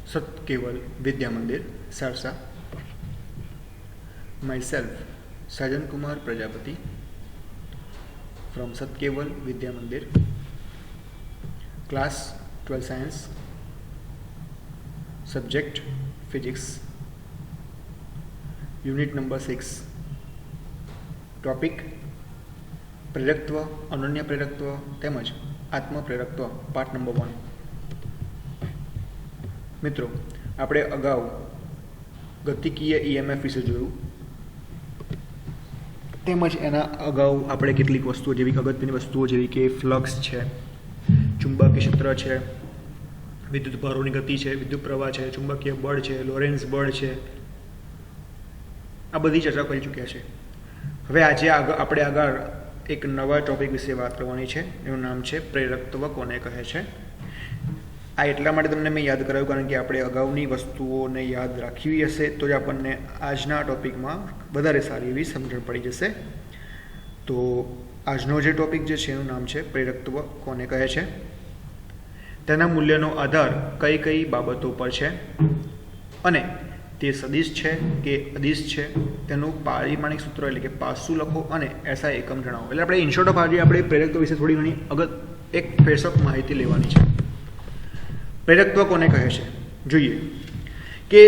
सत्केवल विद्या मंदिर Sarsa. myself Sajan Kumar Prajapati from Satkeval Vidya Mandir, class 12 science, subject physics, unit number 6, topic प्रेरकत्व, अनन्य प्रेरकत्व તેમજ આત્મ પ્રેરકત્વ, part number 1। મિત્રો, આપણે અગાઉ ગતિકીય ઈએમએફ વિશે જોયું, તેમજ એના અગાઉ આપણે કેટલીક વસ્તુઓ જેવી અગત્યની વસ્તુઓ જેવી કે ફ્લક્સ છે, ચુંબકીય ક્ષેત્ર છે, વિદ્યુત ભારોની ગતિ છે, વિદ્યુત પ્રવાહ છે, ચુંબકીય બળ છે, લોરેન્સ બળ છે, આ બધી ચર્ચા કરી ચૂક્યા છે। હવે આજે આપણે આગળ એક નવા ટોપિક વિશે વાત કરવાની છે, એનું નામ છે પ્રેરકત્વ કોને કહે છે। આ એટલા માટે તમને મેં યાદ કરાવ્યું કારણ કે આપણે અગાઉની વસ્તુઓને યાદ રાખવી હશે તો જ આપણને આજના ટોપિકમાં વધારે સારી એવી સમજણ પડી જશે। તો આજનો જે ટોપિક જે છે એનું નામ છે પ્રેરકત્વ કોને કહે છે, તેના મૂલ્યનો આધાર કઈ કઈ બાબતો પર છે અને તે સદિશ છે કે અદિશ છે, તેનું પારિમાણિક સૂત્ર એટલે કે પાસું લખો અને એસઆઈ એકમ જણાવો। એટલે આપણે ઇન શોર્ટ ઓફ આજે આપણે પ્રેરકત્વ વિશે થોડી ઘણી એક ફેરસક માહિતી લેવાની છે। પ્રેરકત્વ કોને કહે છે જોઈએ કે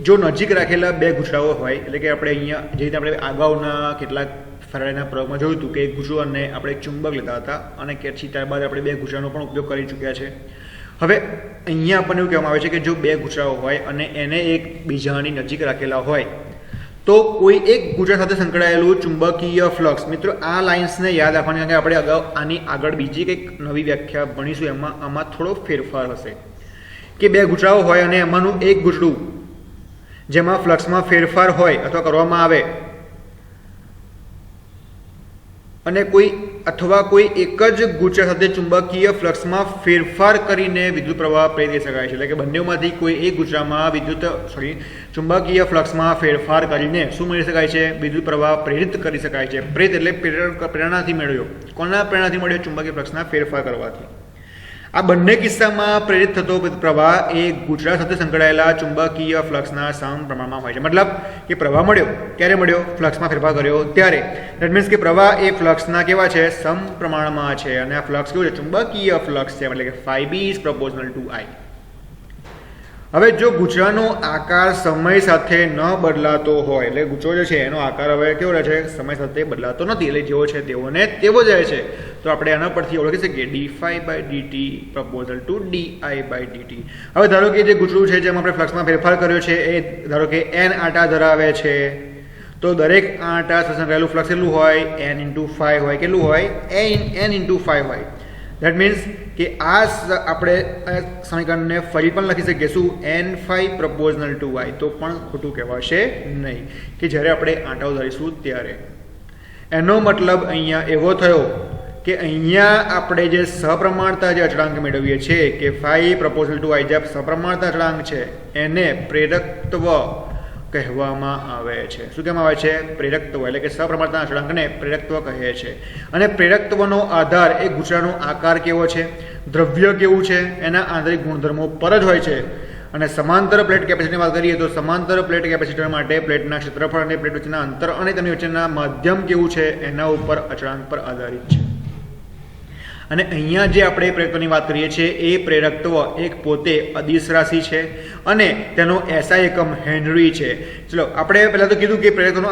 જો નજીક રાખેલા બે ગુછડાઓ હોય, એટલે કે આપણે અહીંયા જે રીતે આપણે અગાઉના કેટલાક ફેરાડેના પ્રયોગમાં જોયું હતું કે એક ગુછડો અને આપણે એક ચુંબક લેતા હતા અને પછી ત્યારબાદ આપણે બે ગુછડાનો પણ ઉપયોગ કરી ચૂક્યા છે। હવે અહીંયા આપણને એવું કહેવામાં આવે છે કે જો બે ગુછડાઓ હોય અને એને એક બીજાની નજીક રાખેલા હોય તો કોઈ એક ગુછડા સાથે સંકળાયેલું ચુંબકીય ફ્લક્સ, મિત્રો આ લાઇન્સને યાદ રાખવાની કારણ કે આપણે અગાઉ આની આગળ બીજી કંઈક નવી વ્યાખ્યા ભણીશું, આમાં થોડો ફેરફાર હશે કે બે ગુછડાઓ હોય અને એમાંનું એક ગુછડું જેમાં ફ્લક્સમાં ફેરફાર હોય અથવા કરવામાં આવે અને કોઈ એક જ ગુછડા સાથે ચુંબકીય ફ્લક્સમાં ફેરફાર કરીને વિદ્યુત પ્રવાહ પ્રેરિત કરી શકાય છે। એટલે કે બંનેમાંથી કોઈ એક ગુછડામાં ચુંબકીય ફ્લક્સમાં ફેરફાર કરીને શું મળી શકાય છે? વિદ્યુત પ્રવાહ પ્રેરિત કરી શકાય છે। પ્રેરિત એટલે પ્રેરણાથી મેળવ્યો, કોના પ્રેરણાથી મળ્યો? ચુંબકીય ફ્લક્સના ફેરફાર કરવાથી। આ બંને કિસ્સામાં પ્રેરિત થતો પ્રવાહ એ ગુછડા સાથે સંકળાયેલા ચુંબકીય ફ્લક્સના સમપ્રમાણમાં હોય છે। મતલબ કે પ્રવાહ મળ્યો, ક્યારે મળ્યો? ફ્લક્સમાં ફેરફાર કર્યો ત્યારે। દેટ મીન્સ કે પ્રવાહ એ ફ્લક્સના કેવા છે? સમપ્રમાણમાં છે અને આ ફ્લક્સ કેવું છે? ચુંબકીય ફ્લક્સ છે, એટલે કે phi b is proportional to I। હવે જો ગુછડાનો આકાર સમય સાથે ન બદલાતો હોય, એટલે ગુછડો જે છે એનો આકાર હવે કેવો રહે છે? સમય સાથે બદલાતો નથી, એટલે જેવો છે તેવો ને તેવો જ રહે છે, તો આપણે આના પરથી ઓળખી શકીએ d∅dt proportional to di/dt। હવે ધારો કે જે ગુછડું છે જેમાં આપણે ફ્લક્સમાં ફેરફાર કર્યો છે એ ધારો કે n આંટા ધરાવે છે, તો દરેક આંટા સાથે સંકળાયેલું ફ્લક્સ કેટલું હોય? n × phi હોય। કેટલું હોય? n × phi હોય। દેટ મીન્સ કે આ આપણે સમીકરણને ફરી પણ લખી શકીએ શું? n∅ proportional to I, તો પણ ખોટું કહેવાશે નહીં કે જ્યારે આપણે આંટાઓ ધરીશું ત્યારે। એનો મતલબ અહીંયા એવો થયો કે અહીંયા આપણે જે સપ્રમાણતા જે અચળાંક મેળવીએ છીએ કે phi proportional to I, જે સપ્રમાણતા અચળાંક છે એને પ્રેરકત્વ કહેવામાં આવે છે। શું કહેવામાં આવે છે? પ્રેરકત્વ, એટલે કે સપ્રમાણતા અચળાંકને પ્રેરકત્વ કહે છે। અને પ્રેરકત્વનો આધાર એ ગુછડાનો આકાર કેવો છે, દ્રવ્ય કેવું છે, એના આંતરિક ગુણધર્મો પર જ હોય છે। અને સમાંતર પ્લેટ કેપેસિટીની વાત કરીએ તો સમાંતર પ્લેટ કેપેસિટર માટે પ્લેટના ક્ષેત્રફળ અને પ્લેટ વચ્ચેના અંતર અને તેની વચ્ચેના માધ્યમ કેવું છે એના ઉપર અચળાંક પર આધારિત છે। અને અહીંયા જે આપણે પ્રેરકત્વની વાત કરીએ છીએ એ પ્રેરકત્વ એક પોતે અદિશ રાશિ છે અને તેનો એસઆઈ એકમ હેનરી છે। ચલો આપણે પહેલાં તો કીધું કે પ્રેરકત્વનો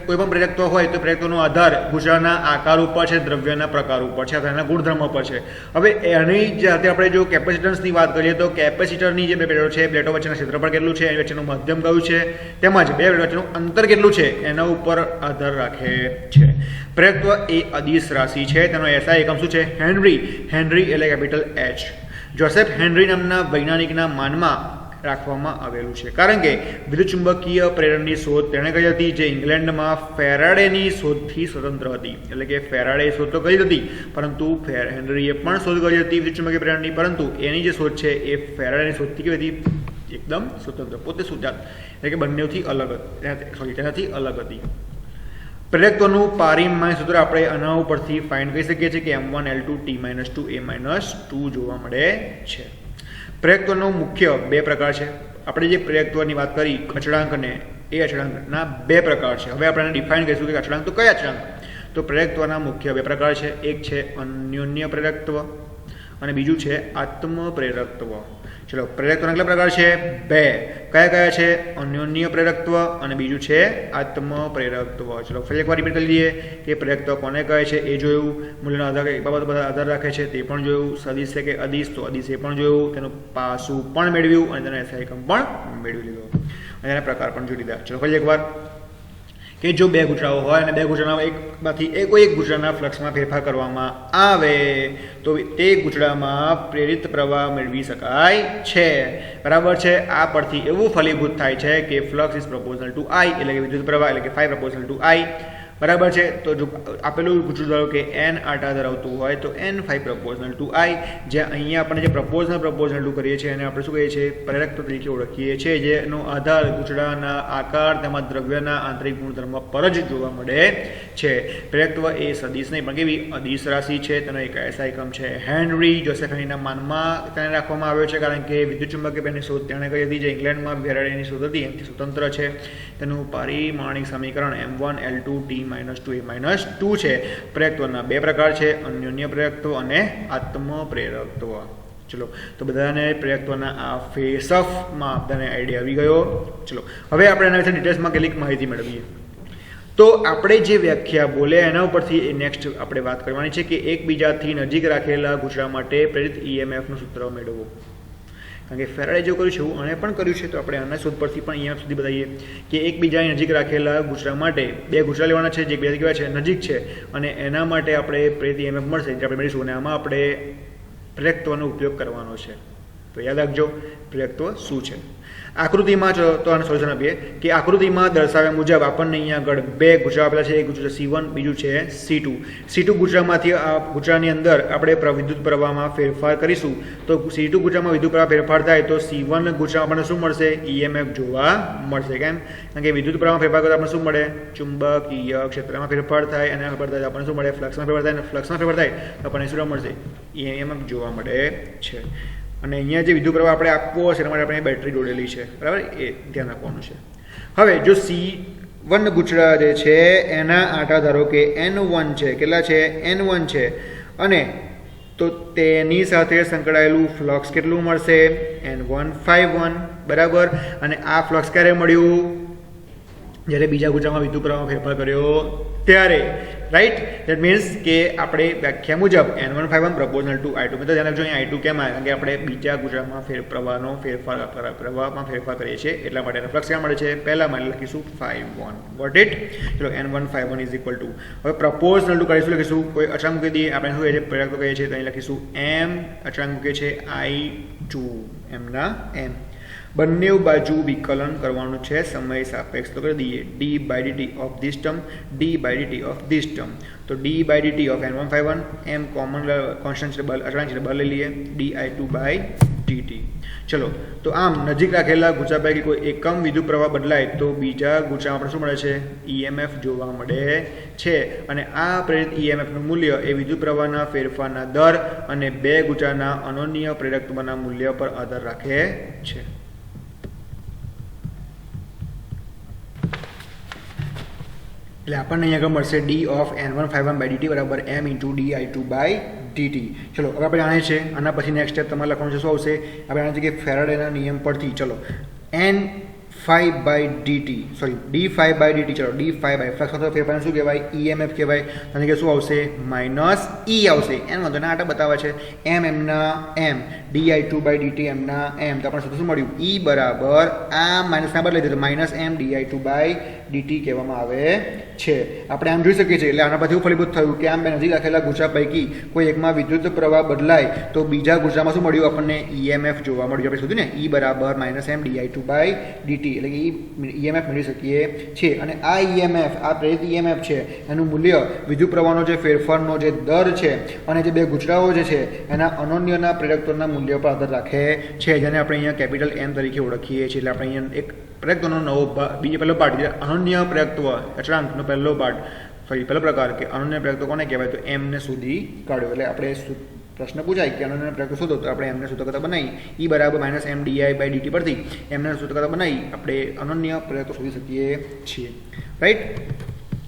કોઈ પણ પ્રેરકત્વ હોય તો પ્રેરકત્વનો આધાર ગુછડાના આકાર ઉપર છે, દ્રવ્યના પ્રકાર ઉપર છે અથવા એના ગુણધર્મ પર છે। હવે એની સાથે આપણે જો કેપેસિટન્સની વાત કરીએ તો કેપેસિટરની જે બે પ્લેટો છે, પ્લેટો વચ્ચેના ક્ષેત્રફળ કેટલું છે, એની વચ્ચેનું માધ્યમ કયું છે, તેમજ બે પ્લેટો વચ્ચેનું અંતર કેટલું છે એના ઉપર આધાર રાખે છે। પ્રેરકત્વ એ અદિશ રાશિ છે, તેનો એસઆઈ એકમ શું છે? હેનરી। હેનરી એટલે કેપિટલ H। જોસેફ હેનરી નામના વૈજ્ઞાનિકના માનમાં રાખવામાં આવેલું છે કારણ કે વિદ્યુતચુંબકીય પ્રેરણની શોધ તેણે કરી હતી જે ઇંગ્લેન્ડમાં ફેરાડેની શોધથી સ્વતંત્ર હતી। એટલે કે ફેરાડે શોધ તો કરી હતી પરંતુ હેનરીએ પણ શોધ કરી હતી વિદ્યુતચુંબકીય પ્રેરણની, પરંતુ એની જે શોધ છે એ ફેરાડેની શોધથી કેવી હતી? એકદમ સ્વતંત્ર, પોતે સુજાત, એટલે કે બંનેથી અલગ તેનાથી અલગ હતી। પ્રેરકત્વનું પારિમાણિક સૂત્ર આપણે આના ઉપરથી ફાઇન્ડ કરી શકીએ છીએ કે m1 L2 T - 2 A - 2 જોવા મળે છે। પ્રેરકત્વનો મુખ્ય બે પ્રકાર છે. આપણે જે પ્રેરકત્વની વાત કરી અચળાંક અને એ અચળાંકના બે પ્રકાર છે. હવે આપણે ડિફાઇન કરીશું કે અચળાંક તો કયા અચળાંક. તો પ્રેરકત્વના મુખ્ય બે પ્રકાર છે. એક છે અન્યોન્ય પ્રેરકત્વ અને બીજું છે આત્મ પ્રેરકત્વ. ચલો, પ્રેરકત્વના કેટલા પ્રકાર છે? બે. કયા કયા છે? અન્યોન્ય પ્રેરકત્વ અને બીજું છે આત્મ પ્રેરકત્વ. ચલો ફરી એકવાર રિપીટ કરી લઈએ કે પ્રેરકત્વ કોને કહે છે એ જોયું, મૂલ્યનો આધાર એક બાબત બધા આધાર રાખે છે તે પણ જોયું, સદિશ છે કે અદિશ તો અદિશ એ પણ જોયું, તેનું પાસું પણ મેળવ્યું અને તેનો એસઆઈ એકમ પણ મેળવી લીધો અને તેના પ્રકાર પણ જોઈ લીધા. ચલો ફરી એકવાર કે જો બે ગુચરાઓ હોય અને બે ગુચરાના એકમાંથી કોઈ એક ગુચરાના ફ્લક્સમાં ફેરફાર કરવામાં આવે તો તે ગુચરામાં પ્રેરિત પ્રવાહ મેળવી શકાય છે. બરાબર છે. આ પરથી એવું ફલીભૂત થાય છે કે ફ્લક્સ ઇઝ પ્રોપોર્શનલ ટુ આઈ, એટલે કે વિદ્યુત પ્રવાહ એટલે કે ફાઈ પ્રોપોર્શનલ ટુ આઈ. બરાબર છે. તો જો આપેલું ગુચરું ધારો કે n આટા ધરાવતું હોય તો n ફાઈ પ્રોપોર્શનલ ટુ આઈ, જ્યાં અહીંયા આપણે જે પ્રોપોર્શનલ ટુ કરીએ છીએ અને આપણે શું કહીએ છીએ? પ્રેરકત્વ તરીકે ઓળખીએ છીએ, જેનો આધાર ગુચડાના આકાર તેમજ દ્રવ્યના આંતરિક ગુણધર્મ પર જ જોવા મળે છે. પ્રેરકત્વ એ સદિશ નહીં પણ કેવી અદિશ રાશિ છે. તેનો એક એસઆઈ એકમ છે હેનરી. જોસેફ હેનરીના માનમાં તેને રાખવામાં આવ્યો છે કારણ કે વિદ્યુત ચુંબકીય પેનની શોધ તેણે કરી હતી, જે ઇંગ્લેન્ડમાં ફેરાડેની શોધ હતી એમથી સ્વતંત્ર છે. તેનું પારિમાણિક સમીકરણ m1 l2 t -2 છે. પ્રેરકત્વના બે પ્રકાર છે, અન્યોન્ય પ્રેરકત્વ અને આત્મ પ્રેરકત્વ. ચલો, તો બધાને પ્રેરકત્વના આ ફેસ ઓફમાં બધાને આઈડિયા આવી ગયો. ચલો, હવે આપણે એના વિશે ડિટેલ્સમાં કેટલીક માહિતી મેળવીએ. તો આપણે જે વ્યાખ્યા બોલ્યા એના ઉપરથી નેક્સ્ટ આપણે વાત કરવાની છે કે એકબીજાથી નજીક રાખેલા ગુચરા માટે પ્રેરિત ઈએમએફનું સૂત્ર મેળવો. કારણ કે ફેરાડે જેવું કર્યું છે એવું આને પણ કર્યું છે, તો આપણે આના શોધ પરથી પણ ઈએમએફ સુધી બતાવીએ કે એકબીજાની નજીક રાખેલા ગુચરા માટે બે ગુચરા લેવાના છે જે એકબીજાથી કેવા છે? નજીક છે, અને એના માટે આપણે પ્રેરિત ઈએમએફ મળશે જે આપણે મેળવીશું, અને આમાં આપણે પ્રેરકત્વનો ઉપયોગ કરવાનો છે. તો યાદ રાખજો પ્રેરકત્વ શું છે. આકૃતિમાં તો આનું સોલ્યુશન આપીએ કે આકૃતિમાં દર્શાવ્યા મુજબ આપણને અહીંયા આગળ બે ગુચરા આપેલા છે. એક ગુચરું C1, બીજું છે C2. C2 ગુચરામાંથી આ ગુચરાની અંદર આપણે વિદ્યુત પ્રવાહમાં ફેરફાર કરીશું. તો C2 ગુચરામાં વિદ્યુત પ્રવાહ ફેરફાર થાય તો C1 ગુચરામાં આપણને શું મળશે? EMF જોવા મળશે. કેમ? કારણ કે વિદ્યુત પ્રવાહમાં ફેરફાર કરતા આપણને શું મળે? ચુંબકીય ક્ષેત્રમાં ફેરફાર થાય, અને ફેરફાર થાય આપણને શું મળે? ફ્લક્સમાં ફેરફાર થાય, અને ફ્લક્સમાં ફેરફાર થાય તો આપણને શું મળશે? EMF જોવા મળે છે. અને અહીંયા જે વિદ્યુત પ્રવાહ આપણે આપવો હશે એના માટે આપણે બેટરી જોડેલી છે. બરાબર, એ ધ્યાન રાખવાનું છે. હવે જો C1 ગુચરા જે છે એના આટા ધારો કે N1 છે. કેટલા છે? N1 છે. અને તો તેની સાથે સંકળાયેલું ફ્લક્સ કેટલું મળશે? N151. બરાબર. અને આ ફ્લક્સ ક્યારે મળ્યું? જ્યારે બીજા ગુચરામાં વિદ્યુત પ્રવાહમાં ફેરફાર કર્યો ત્યારે. રાઈટ? દેટ મીન્સ કે આપણે વ્યાખ્યા મુજબ N151 પ્રોપોર્શનલ ટુ I2. મેં તો ધ્યાન રાખજો અહીં I2 કેમ આવે? કારણ કે આપણે બીજા ગુચરામાં પ્રવાહમાં ફેરફાર કરીએ છીએ એટલા માટે ફ્લક્સ ક્યાં મળે છે? પહેલામાં લખીશું 51. Got it? ચલો, N151 ઇઝ ઇક્વલ ટુ, હવે પ્રોપોર્શનલ ટુ કરીશું, લખીશું કોઈ અચળાંક મૂકી દઈએ. આપણે શું કહીએ છીએ? પ્રેરકત્વ કહીએ છીએ, તો અહીં લખીશું M, અચળાંક મૂકીએ છીએ I2, એમના M. બંને બાજુ વિકલન કરવાનું છે, સમય સાપેક્ષ તો કરી દઈએ. d/dt of this term, d/dt of this term. તો d/dt of N151, M common constant છે, અચળાંક છે, બહાર લઈ લઈએ, di2/dt. ચલો, તો આમ નજીક રાખેલા ગુચરા પૈકી કોઈ એકમ વિદ્યુત પ્રવાહ બદલાય તો બીજા ગુચરામાં આપણે શું મળે છે? EMF જોવા મળે છે. અને આ પ્રેરિત EMFનું મૂલ્ય એ વિદ્યુત પ્રવાહના ફેરફારના દર અને બે ગુચરાના અનન્ય પ્રેરકત્વના મૂલ્ય પર આધાર રાખે છે. એટલે આપણને અહીંયા આગળ મળશે d ઓફ N151/dt બરાબર M × di2/dt. ચલો, હવે આપણે જાણીએ છીએ. આના પછી નેક્સ્ટ સ્ટેપ તમારે લખવાનું છે. શું આવશે? આપણે જાણીએ છીએ કે ફેરાડેના નિયમ પરથી ચલો d5/dt ચલો d5 ફ્લક્સ અથવા ફેરફારને શું કહેવાય? EMF કહેવાય. કારણ કે શું આવશે? -E આવશે. n વાંધો ના આટા બતાવે છે. M એમના M, di2/dt એમના M. તો આપણે શું મળ્યું? E બરાબર આ માઇનસ ના બદલે તો -M di2/dt કહેવામાં આવે છે. આપણે આમ જોઈ શકીએ છીએ. એટલે આના પરથી એવું ફલીભૂત થયું કે આમ બે નજીક રાખેલા ગુચરા પૈકી કોઈ એકમાં વિદ્યુત પ્રવાહ બદલાય તો બીજા ગુચરામાં શું મળ્યું? આપણને EMF જોવા મળ્યું. આપણે શોધ્યું ને, E બરાબર -M di2/dt, એટલે કે EMF મેળવી શકીએ છીએ. અને આ EMF, આ પ્રેરિત EMF છે, એનું મૂલ્ય વિદ્યુત પ્રવાહનો જે ફેરફારનો જે દર છે અને જે બે ગુચરાઓ જે છે એના અનન્યના પ્રેરકત્વના મૂલ્ય પર આધાર રાખે છે, જેને આપણે અહીંયા કેપિટલ M તરીકે ઓળખીએ છીએ. એટલે આપણે અહીંયા એક પ્રેરકત્વનો નવો બીજો પહેલો પાર્ટ, અનન્ય પ્રેરકત્વ અચળાંકનો પહેલો પાર્ટ, પહેલો પ્રકાર કે અનન્ય પ્રેરકત્વ કોને કહેવાય? તો M ને શોધી કાઢ્યો. એટલે આપણે પ્રશ્ન પૂછાય કે અનન્ય પ્રેરકત્વ શોધો તો આપણે એમને સૂત્ર કરતા બનાવી E બરાબર -mdi/dt પરથી એમને સૂત્ર કરતા બનાવી આપણે અનન્ય પ્રેરકત્વ શોધી શકીએ છીએ, રાઈટ.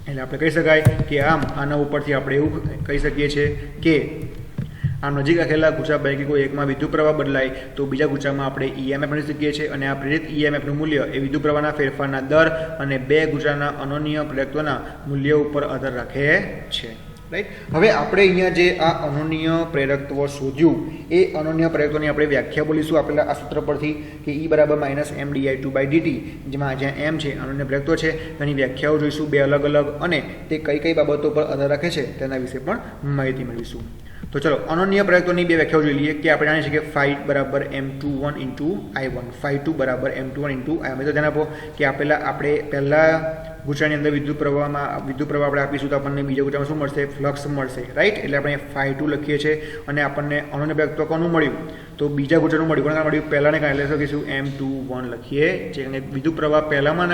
એટલે આપણે કહી શકાય કે આમ આના ઉપરથી આપણે એવું કહી શકીએ છીએ કે આમ નજીક રાખેલા ગુચ્છા પૈકી કોઈ એકમાં વિદ્યુત પ્રવાહ બદલાય તો બીજા ગુચ્છામાં આપણે EMF મેળવી શકીએ છીએ અને આ પ્રેરિત EMFનું મૂલ્ય એ વિદ્યુત પ્રવાહના ફેરફારના દર અને બે ગુચ્છાના અનન્ય પ્રેરકત્વના મૂલ્ય ઉપર આધાર રાખે છે, રાઈટ. હવે આપણે અહીંયા જે આ અનન્ય પ્રેરકત્વ શોધ્યું એ અનન્ય પ્રેરકત્વની આપણે વ્યાખ્યા બોલીશું આપેલા આ સૂત્ર પરથી કે E બરાબર -mdi/dt, જ્યાં m છે અનન્ય પ્રેરકત્વ છે તેની વ્યાખ્યાઓ જોઈશું બે અલગ અલગ અને તે કઈ બાબતો પર આધાર રાખે છે તેના વિશે પણ માહિતી મેળવીશું. તો ચલો અનન્ય પ્રેરકત્વની બે વ્યાખ્યાઓ જોઈ લઈએ કે આપણે જાણીએ છીએ કે phi બરાબર m21 × I1, phi2 બરાબર m21 × I1. તો ધ્યાન આપો કે આપેલા આપણે પહેલા ગુચ્છાની અંદર વિદ્યુત પ્રવાહ આપણે આપીશું તો આપણને બીજા ગુચ્છામાં શું મળશે? ફ્લક્સ મળશે, રાઈટ. એટલે આપણે phi2 લખીએ છીએ અને આપણને અનન્ય પ્રેરકત્વ કોનું મળ્યું? તો બીજા ગુચ્છાનું મળ્યું. કોના મળ્યું? પહેલાને કારણે એટલે લખીશું m21 લખીએ છીએ અને વિદ્યુત પ્રવાહ પહેલામાં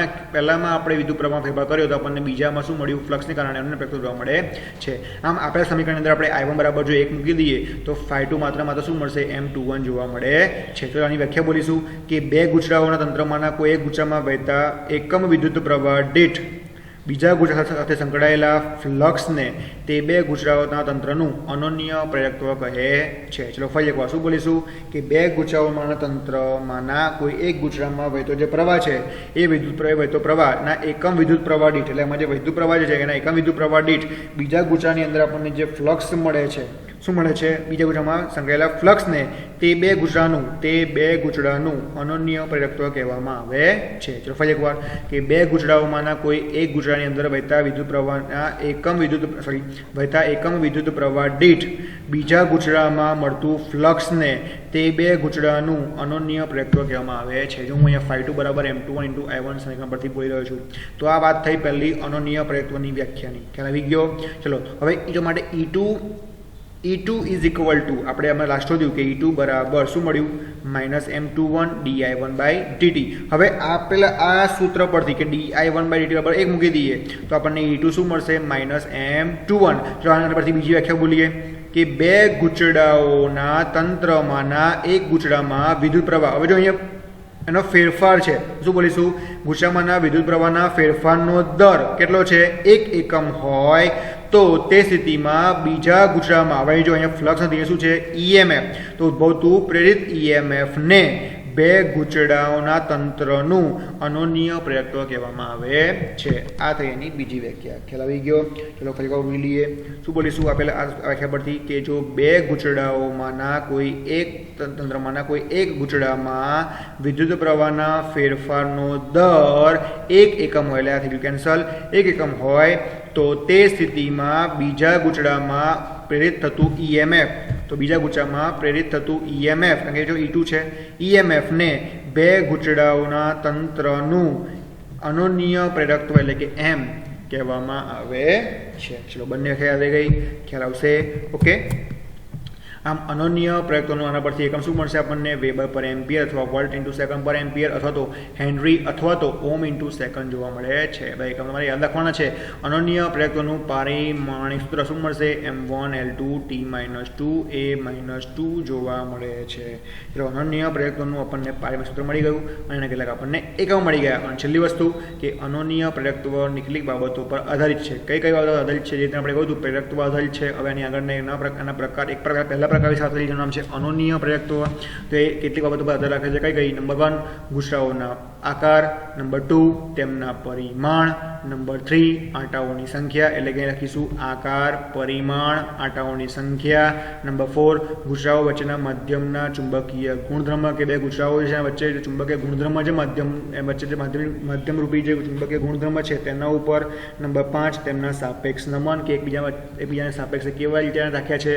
આપણે વિદ્યુત પ્રવાહ ફેરફાર કર્યો તો આપણને બીજામાં શું મળ્યું? ફ્લક્સને કારણે અનન્ય પ્રેરકત્વ જોવા મળે છે. આમ આપેલા સમીકરણની અંદર આપણે I1 બરાબર જો 1 મૂકી દઈએ તો phi2 માત્ર શું મળશે? m21 જોવા મળે છે. તો આની વ્યાખ્યા બોલીશું કે બે ગુચ્છાઓના તંત્રમાંના કોઈ એક ગુચ્છામાં વહેતા એકમ વિદ્યુત પ્રવાહ દીઠ બીજા ગુચ્છા સાથે સંકળાયેલા ફ્લક્સને તે બે ગુચ્છાઓના તંત્રનું અનન્ય પ્રેરકત્વ કહે છે. ચલો ફરી એકવાર શું બોલીશું કે બે ગુચ્છાઓમાંના તંત્રમાંના કોઈ એક ગુચ્છામાં વહેતો જે પ્રવાહ છે એ વહેતો પ્રવાહના એકમ વિદ્યુત પ્રવાહ દીઠ, એટલે એમાં જે વિદ્યુત પ્રવાહ છે એના એકમ વિદ્યુત પ્રવાહ દીઠ બીજા ગુચ્છાની અંદર આપણને જે ફ્લક્સ મળે છે, શું મળે છે? બીજા ગુચ્છામાં સંકળાયેલા ફ્લક્સને તે બે ગુચ્છાનું અનન્ય પ્રેરકત્વ કહેવામાં આવે છે. ચલો ફરી એકવાર કે બે ગુચ્છાઓમાંના કોઈ એક ગુચ્છાની અંદર વહેતા એકમ વિદ્યુત પ્રવાહ દીઠ બીજા ગુચ્છામાં મળતું ફ્લક્સને તે બે ગુચ્છાનું અનન્ય પ્રેરકત્વ કહેવામાં આવે છે. જો હું અહીંયા phi2 બરાબર m21 × I1 સમીકરણ પરથી બોલી રહ્યો છું તો આ વાત થઈ પહેલી અનન્ય પ્રેરકત્વની વ્યાખ્યાની. ખ્યાલ આવી ગયો? ચલો હવે જો માટે E2 ઇઝ ઇક્વલ ટુ આપણે હમણાં લાસ્ટ શોધ્યું કે E2 બરાબર શું મળ્યું? -m21 di1/dt. હવે આપેલા આ સૂત્ર પરથી કે di1/dt બરાબર 1 મૂકી દઈએ તો આપણને E2 શું મળશે? -m21. જો આના પરથી બીજી વ્યાખ્યા બોલીએ કે બે ગુચ્છાઓના તંત્રમાંના એક ગુચ્છામાં વિદ્યુત પ્રવાહ, હવે જો અહીંયા એનો ફેરફાર છે, શું બોલીશું? ગુચ્છામાંના વિદ્યુત પ્રવાહના ફેરફારનો દર કેટલો છે? 1 એકમ હોય તો તે સ્થિતિમાં બીજા ગુચ્છામાં હવે જો અહીંયા ફ્લક્સ નથી શું છે? EMF. તો ઉદ્ભવતું પ્રેરિત EMF ને બે ગુચ્છાઓના તંત્રનું અનન્ય પ્રેરકત્વ કહેવામાં આવે છે. આ થઈ એની બીજી વ્યાખ્યા. ખ્યાલ આવી ગયો? ચલો ફરી એકવાર બોલીએ. શું બોલીશું આપેલા આ વ્યાખ્યા પરથી કે જો બે ગુચ્છાઓમાંના કોઈ એક તંત્રમાંના કોઈ એક ગુચ્છામાં વિદ્યુત પ્રવાહના ફેરફારનો દર 1 એકમ હોય, એટલે આ થઈ ગયું કેન્સલ, 1 એકમ હોય તો તે સ્થિતિમાં બીજા ગુચ્છામાં પ્રેરિત થતું EMF, તો બીજા ગુચ્છામાં પ્રેરિત થતું EMF, કારણ કે જો E2 છે, EMF ને બે ગુચ્છાઓના તંત્રનું અનન્ય પ્રેરકત્વ એટલે કે M કહેવામાં આવે છે. ચલો બંને ખ્યાલ આવી ગઈ? ખ્યાલ આવશે? ઓકે. આમ અનન્ય પ્રેરકત્વનો આના પરથી એકમ શું મળશે આપણને? વેબર પર એમ્પિયર અથવા વોલ્ટ × સેકન્ડ પર એમ્પિયર અથવા તો હેનરી અથવા તો ઓમ × સેકન્ડ જોવા મળે છે. ભાઈ એકમ તમારે યાદ રાખવાના છે. અનન્ય પ્રેરકત્વનું પારિમાણિક સૂત્ર શું મળશે? m1L2T-2A-2 જોવા મળે છે. એટલે અનન્ય પ્રેરકત્વનું આપણને પારિમાણિક સૂત્ર મળી ગયું અને એના કેટલાક આપણને એકમ મળી ગયા. અને છેલ્લી વસ્તુ કે અનન્ય પ્રેરકત્વ કેટલીક બાબતો પર આધારિત છે. કઈ બાબતો આધારિત છે? જે રીતે આપણે કહ્યું હતું પ્રેરકત્વ આધારિત છે. હવે આની આગળના એના પ્રકાર પહેલા પ્રકારની સાથે નામ છે અનન્ય પ્રેરકત્વ. તો એ કેટલીક બાબતો પર આધાર રાખે છે. કઈ? નંબર 1 ગુચ્છાઓના આકાર, નંબર 2 તેમના પરિમાણ, નંબર 3 આંટાઓની સંખ્યા, એટલે કે લખીશું આકાર, પરિમાણ, આંટાઓની સંખ્યા, નંબર 4 ગુચ્છાઓ વચ્ચેના માધ્યમના ચુંબકીય ગુણધર્મ કે બે ગુચ્છાઓ છે વચ્ચે ચુંબકીય ગુણધર્મ છે વચ્ચે જે માધ્યમરૂપી જે ચુંબકીય ગુણધર્મ છે તેના ઉપર, નંબર 5 તેમના સાપેક્ષ નમન કે એકબીજાને સાપેક્ષ કેવા રીતે રાખ્યા છે,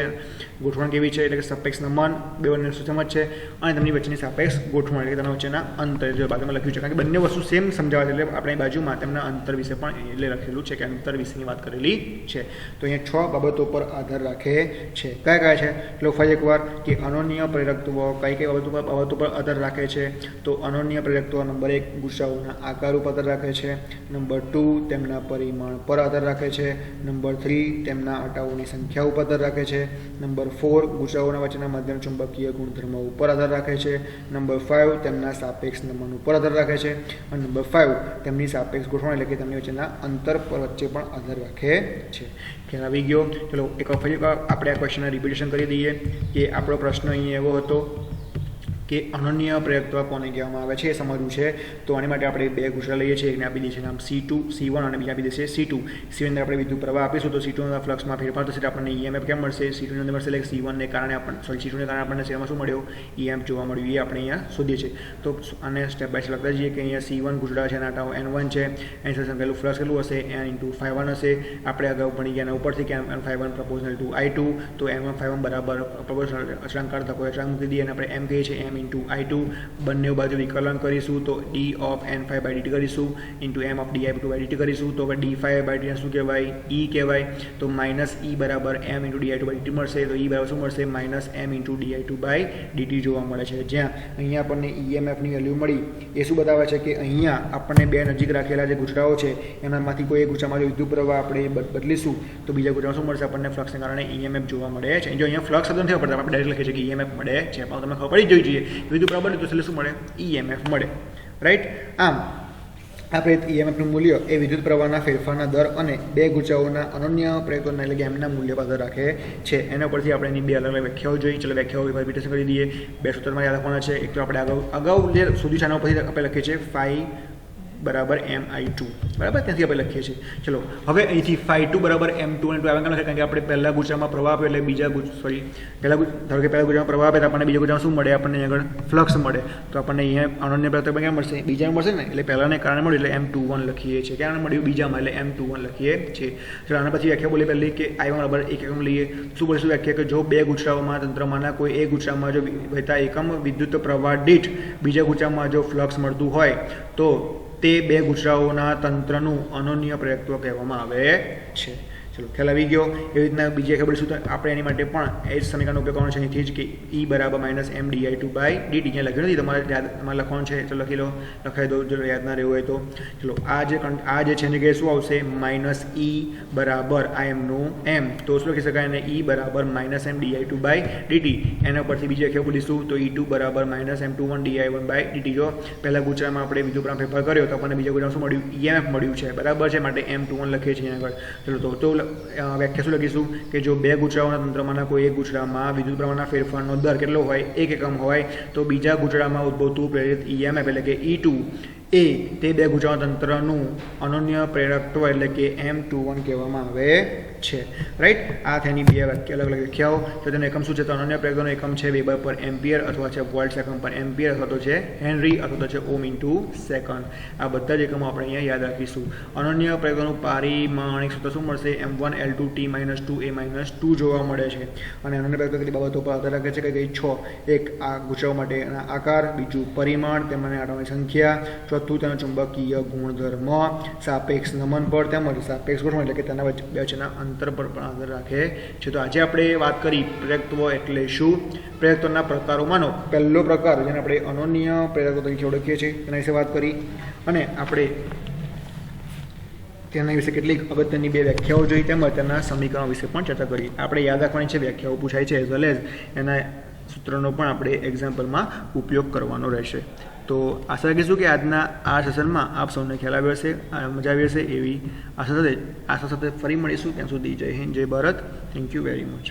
ગોઠવણ કેવી છે, એટલે કે સાપેક્ષ નમન બે બંને સમજ છે અને તેમની વચ્ચેની સાપેક્ષ ગોઠવણ એટલે કે તેના વચ્ચેના અંતર જે બાજુમાં લખ્યું છે, કારણ કે બંને વસ્તુ સેમ સમજાવે છે એટલે આપણે બાજુમાં તેમના અંતર વિશે પણ એટલે લખેલું છે કે અંતર વિશેની વાત કરેલી છે. તો અહીંયા 6 બાબતો પર આધાર રાખે છે. કયા છે? એટલે ફરી એકવાર કે અનન્ય પ્રેરકત્વ કઈ બાબતો પર આધાર રાખે છે? તો અનન્ય પ્રેરકત્વ નંબર 1 ગુચ્છાઓના આકાર ઉપર આધાર રાખે છે, નંબર 2 તેમના પરિમાણ પર આધાર રાખે છે, નંબર 3 તેમના આંટાઓની સંખ્યા ઉપર આધાર રાખે છે, નંબર 4 ગુચરાઓના વચ્ચેના માધ્યમ ચુંબકીય ગુણધર્મો ઉપર આધાર રાખે છે. નંબર 5 તેમના સાપેક્ષ નમન ઉપર આધાર રાખે છે. અને નંબર 5 તેમની સાપેક્ષ ગોઠવણ એટલે કે તેમની વચ્ચેના અંતર પર વચ્ચે પણ આધાર રાખે છે. ખ્યાલ આવી ગયો? ચલો એક ફરી આપણે આ ક્વેશ્ચનને રિપીટેશન કરી દઈએ કે આપણો પ્રશ્ન અહીં એવો હતો કે અનન્ય પ્રેરકત્વ કોને કહેવામાં આવે છે એ સમજવું છે. તો આની માટે આપણે બે ગુચરા લઈએ છીએ. એકને આપી દઈએ છીએ નામ C2 C1 અને બીજા આપી દઈએ છીએ C2. C1 અંદર આપણે વિદ્યુત પ્રવાહ આપીશું તો C2 ના ફ્લક્સમાં ફેરફાર થશે એટલે આપણને EMF કેમ મળશે? C2 ની અંદર મળશે એટલે C1 ને કારણે આપણને શેમાં શું મળ્યો? EMF જોવા મળ્યું. એ આપણે અહીંયા શોધીએ છીએ. તો આને સ્ટેપ બાય સ્ટેપ લખતા જઈએ કે અહીંયા C1 ગુચરા છે અને આટાઓ N1 છે. એની સાથે સંકળાયેલું ફ્લક્સ કેટલું હશે? N × ∅1 હશે. આપણે અગાઉ ભણી ગયા એના ઉપરથી કે N∅1 proportional to I2 તો N1∅1 બરાબર proportional અચળાંક કાઢતા કોઈ અચળાંક મૂકી દઈએ અને આપણે M કહીએ છીએ M × I2. બંને બાજુ વિકલન કરીશું તો d of n∅/dt કરીશું ઇન્ટુ m of di/dt કરીશું. તો હવે d∅/dt શું કહેવાય? E કહેવાય. તો માઇનસ E બરાબર m × di/dt મળશે. તો E બરાબર શું મળશે? માઇનસ m × di/dt જોવા મળે છે. જ્યાં અહીંયા આપણને EMF ની વેલ્યુ મળી એ શું બતાવે છે કે અહીંયા આપણને બે નજીક રાખેલા જે ગુચરાઓ છે એનામાંથી કોઈ એક ગુચરામાં જો વિદ્યુત પ્રવાહ આપણે બદલીશું તો બીજા ગુચરામાં શું મળશે? આપણને ફ્લક્સને કારણે EMF જોવા મળે છે. જો અહીંયા ફ્લક્સ શબ્દ નથી પડતા, આપણે ડાયરેક્ટ લખીએ છીએ કે EMF મળે છે. પણ તમે ખબર પડી જોઈએ વિદ્યુત પ્રવાહ તો શું મળે? EMF મળે. રાઈટ? આમ આપણે EMFનું મૂલ્ય એ વિદ્યુત પ્રવાહના ફેરફારના દર અને બે ગુચરાઓના અનન્ય પ્રેરકત્વના એટલે કે એમના મૂલ્ય પર આધાર રાખે છે. એના પરથી આપણે એની બે અલગ અલગ વ્યાખ્યાઓ જોઈ. ચલો વ્યાખ્યાઓ રિપીટેશન કરી દઈએ. બે સૂત્રમાં યાદ રાખવાના છે. એક તો આપણે અગાઉ જે શોધી છે એના પરથી આપણે લખીએ છીએ ∅ mi2 બરાબર, ત્યાંથી આપણે લખીએ છીએ. ચલો હવે અહીંથી ∅2 m2 અને 2 આવે કારણ કે આપણે પહેલા ગુચરામાં પ્રવાહ આપ્યો એટલે બીજા પહેલા ગુચરામાં પ્રવાહ આપે તો આપણને બીજા ગુચરામાં શું મળે? આપણને આગળ ફ્લક્સ મળે. તો આપણને અહીંયા અનન્ય પ્રેરકત્વ ક્યાં મળશે? બીજામાં મળશે ને. એટલે પહેલાને કારણે મળ્યું એટલે M21 લખીએ છીએ. ક્યાં મળ્યું? બીજામાં એટલે M21 લખીએ છીએ. ચલો આના પછી વ્યાખ્યા બોલી પહેલી કે I1 બરાબર 1 એકમ લઈએ. શું બોલીશું વ્યાખ્યા? કે જો બે ગુચરાઓમાં તંત્રમાંના કોઈ એક ગુચરામાં જો વહેતા એકમ વિદ્યુત પ્રવાહ દીઠ બીજા ગુચરામાં જો ફ્લક્સ મળતું હોય તો તે બે ગુચરાઓના તંત્રનું અનન્ય પ્રેરકત્વ કહેવામાં આવે છે. ચલો ખ્યાલ આવી ગયો? એવી રીતના બીજી ખબર શું આપણે એની માટે પણ એ જ સમીકરણનો ઉપયોગ કરવાનો છે અહીંથી જ કે E બરાબર માઇનસ m di2/dt અહીંયા લખ્યું નથી, તમારે લખવાનું છે. ચલો લખી લો, લખાઈ દો જો યાદ ના રહ્યું હોય તો. ચલો આ જે છે એની જગ્યાએ શું આવશે? માઇનસ E બરાબર નું m. તો શું લખી શકાય? અને E બરાબર માઇનસ m di2/dt. એના પરથી બીજી વ્યાખ્યા બોલીશું તો E2 બરાબર માઇનસ m21 di1/dt. જો પહેલા ગુચરામાં આપણે વિદ્યુત પ્રવાહ ફેરફાર કર્યો તો આપણને બીજા ગુચરામાં શું મળ્યું? EMF મળ્યું છે. બરાબર છે, માટે m21 લખીએ છીએ આગળ. ચલો તો વ્યાખ્યા શું લખીશું કે જો બે ગુચરાઓના તંત્રમાંના કોઈ એક ગુચરામાં વિદ્યુત પ્રવાહના ફેરફારનો દર કેટલો હોય? 1 એકમ હોય તો બીજા ગુચરામાં ઉદ્ભવતું પ્રેરિત EMF એટલે કે E2 એ તે બે ગુચરાઓના તંત્રનું અનન્ય પ્રેરકત્વ એટલે કે M21 કહેવામાં આવે છે. રાઈટ? આ તેની બે અલગ અલગ વ્યાખ્યાઓ. તો તેનો એકમ શું છે? તો અનન્ય પ્રેરકત્વનો એકમ છે વેબર પર એમ્પિયર અથવા છે વોલ્ટ સેકન્ડ પર એમ્પિયર અથવા તો છે હેનરી અથવા તો છે ઓમ ઇન્ટુ સેકન્ડ. આ બધા જ એકમો આપણે અહીંયા યાદ રાખીશું. અનન્ય પ્રેરકત્વનું પારિમાણિક સૂત્ર શું મળશે? M1L2T-2A-2 જોવા મળે છે. અને અનન્ય પ્રેરકત્વની બાબતો પર આધાર રાખે છે કે કઈ 6. એક આ ગુચરાઓ માટેના આકાર, બીજું પરિમાણ, તેમાંની આટોની સંખ્યા, ચોથું તેનો ચુંબકીય ગુણધર્મ, સાપેક્ષ નમન પર તેમજ સાપેક્ષ ગોઠવણ એટલે કે તેના વચ્ચેના અંતર પર પણ આધાર રાખે છે. તો આજે આપણે વાત કરી પ્રેરકત્વ એટલે શું. પ્રેરકત્વના પ્રકારોમાંનો પહેલો પ્રકાર જેને આપણે અનન્ય પ્રેરકત્વ તરીકે ઓળખીએ છીએ તેના વિશે વાત કરી અને આપણે તેના વિશે કેટલીક અગત્યની બે વ્યાખ્યાઓ જોઈ તેમજ તેના સમીકરણો વિશે પણ ચર્ચા કરી. આપણે યાદ રાખવાની છે, વ્યાખ્યાઓ પૂછાય છે એઝ વેલ એઝ એના સૂત્રનો પણ આપણે એક્ઝામ્પલમાં ઉપયોગ કરવાનો રહેશે. તો આશા રાખીશું કે આજના આ સેશનમાં આપ સૌને ખ્યાલ આવ્યો હશે, મજા આવી હશે એવી આશા સાથે ફરી મળીશું. ત્યાં સુધી જય હિન્દ, જય Bharat. Thank you very much.